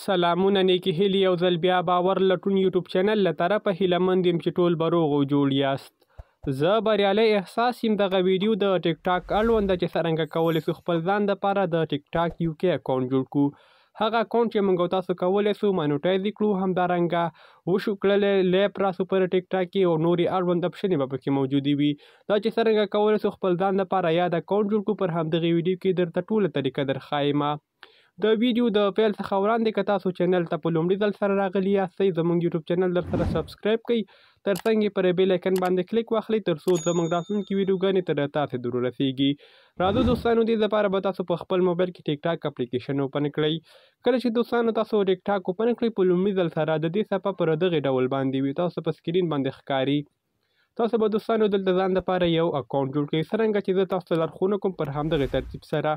سلامونه نیکې هیلې یو ځل بیا باور لټون یوټیوب چینل له طرفه هیلهمند یم چې ټول به روغ او جوړ یاست. زه بریالی احساس یم دغه ویډیو د ټیک ټاک اړوند ده چې څرنګه کولی شو خپل ځان دپاره د ټیک ټاک یو کې اکاونټ جوړ کړو. هغه اکاونټ چې موږ او تاسو کولی شو مانیټایز یې کړو، همدارنګه وشو کړلی لیپ راسو پر ټیک ټاک کې او نورې اړوند اپشنې به پکې موجودې وي. دا چې څرنګه کولی شو خپل ځان دپاره یاد اکاونټ جوړ کړو، پر همدغې ویډیو کې درته ټوله طریقه درښایمه. د ویډیو د پیل څخه وړاندې که تاسو چینل ته په لومړي ځل سره راغلي یاستئ، زموږ یوټیوب چینل در سره سبسکرایب کړئ، تر څنګ یې پر بیل آیکن باندې کلیک واخلئ تر څو زموږ راتلونکي ویډیوګانې تر تاسې در ورسیږي. راځو دوستانو، دې لپاره به تاسو په خپل موبایل کې ټیک ټاک اپلیکیشن اوپن کړئ. کله چې دوستانو تاسو ټیک ټاک اوپن کړئ، په لومړي ځل سره د دې صفحه پر دغې ډول باندې وي، تاسو په سکرین باندې ښکاري. تاسو به دوستانو دلته ځان دپاره یو اکاونټ جوړ کړئ، څرنګه چې زه تاسو ته لارښوونه کوم پر همدغې ترتیب سره.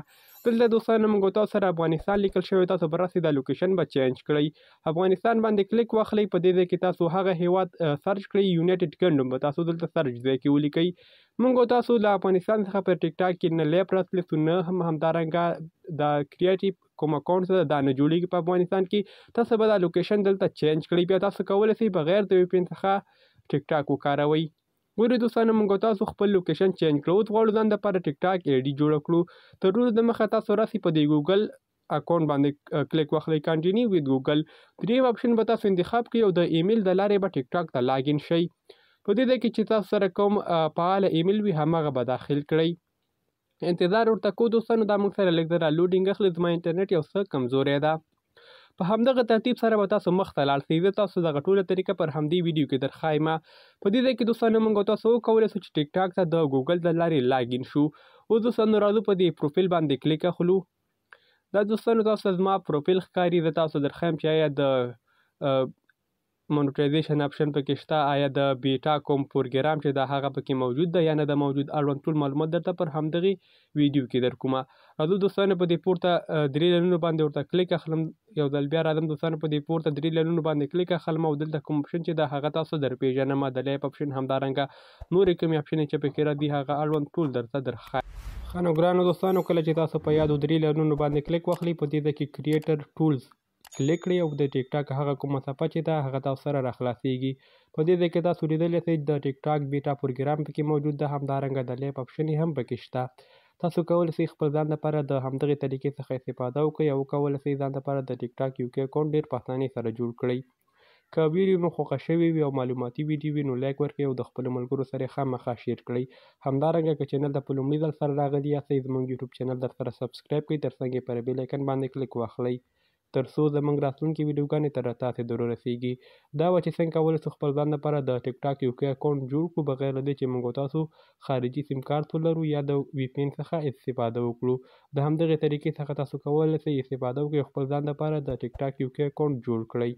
دلته دوستانو موږ تاسو سره افغانستان لیکل شوی، تاسو به راسئ دا لوکیشن به چینج کړئ، افغانستان باندې کلیک واخلئ. په دې ځای کې تاسو هغه هیواد سرچ کړئ، یونایټډ کینګډم به تاسو دلته سرچ ځای کې ولیکئ. موږ تاسو له افغانستان څخه پر ټیک ټاک کې نه لیپ راتلی سو، نه همدارنګه دا کریټیو کوم اکاونټ ده دا نه جوړېږي په افغانستان کې. تاسو به دا لوکیشن دلته چینج کړئ. بیا تاسو کولی شئ بغیر د VPN څخه ټیک ټاک وکاروئ. ګورئ دوستانو، موږ تاسو خپل لوکیشن چینج کړو، اوس غواړو ځان دپاره ټیک ټاک ID جوړه کړو. تر ټولو دمخه تاسو راسئ په دې ګوګل اکاونټ باندې کلیک واخلئ، کنټینیو وید ګوګل. دریم اپشن به تاسو انتخاب کړئ او د ایمیل د لارې به ټیک ټاک ته لاګین شئ. په دې ځای کې چې تاسو سره کوم فعاله ایمیل وي همغه به داخل کړئ. انتظار ورته کوو دوستانو، دا موږ سره لږ ذره لوډینګ اخلي، زما انټرنیټ یو څه کمزوری ده. په همدغه ترتیب سره به تاسو مخ ته لاړ شئ. زه تاسو دغه ټوله طریقه پر همدې ویډیو کې درښایمه. په دې ځای کې دوستانو موږ تاسو وکولی شو چې ټیک ټاک ته د ګوګل د لارې لاګین شو. اوس دوستانو راځو په دې پروفیل باندې کلیک اخلو. دا دوستانو تاسو ته زما پروفیل ښکاري. زه تاسو درښایم چې آیا د مونټایزیشن اپشن پکې شته، آیا د بیټا کوم پروګرام چې دا هغه پکې موجود ده یا نه ده موجود، اړوند ټول معلومات درته پر همدغې ویډیو کې درکومه. راځو دوستانو په دې پورته درې لینونو باندې ورته کلیک اخلم. یو ځل بیا راځم دوستانو، په دې پورته درې لینونو باندې کلیک اخلم او دلته کوم اپشن چې ده هغه تاسو درپېژنمه، د لیپ اپشن، همدارنګه نورې کومې اپشنې چې پکې راځي هغه اړوند ټول درته درښایم. ښه نو ګرانو دوستانو، کله چې تاسو په یادو درې لینونو باندې کلیک واخلئ، په دې ځای کې کریټر ټولز کلیک کړئ او د ټیک ټاک هغه کومه صفحه چې ده هغه تاسو سره راخلاصیږي. په دې ځای کې تاسو لیدلی شئ د ټیک ټاک بیټا پروګرام پکې موجود ده، همدارنګه د لیپ اپشن هم پکې شته. تاسو کولی شئ خپل ځان دپاره د همدغې طریقې څخه استفاده وکړئ او وکولی شئ ځان دپاره د ټیک ټاک یو کې اکاونټ ډېر په اسانۍ سره جوړ کړئ. که ویډیو مو خوښه شوې وي او معلوماتي ویډیو وي نو لایک ورکړئ او د خپلو ملګرو سره یې خامخا شیر کړئ. همدارنګه که چینل ته په لومړي ځل سره راغلي یاستئ، زموږ یوټیوب چینل در سره سبسکرایب کړئ، تر څنګ یې پر بیل آیکن باندې کلیک واخلئ تر څو زموږ راتلونکي ویډیوګانې تر تاسې در ورسیږي. دا وه چې څنګه کولی شو خپل ځان دپاره د ټیک ټاک یو کې اکاونټ جوړ کړو، بغیر له دې چې موږ تاسو خارجي سیم کارت ولرو یا د VPN څخه استفاده وکړو. د همدغې طریقې څخه تاسو کولی شئ استفاده وکړئ او خپل ځان دپاره د ټیک ټاک یو کې اکاونټ جوړ کړئ.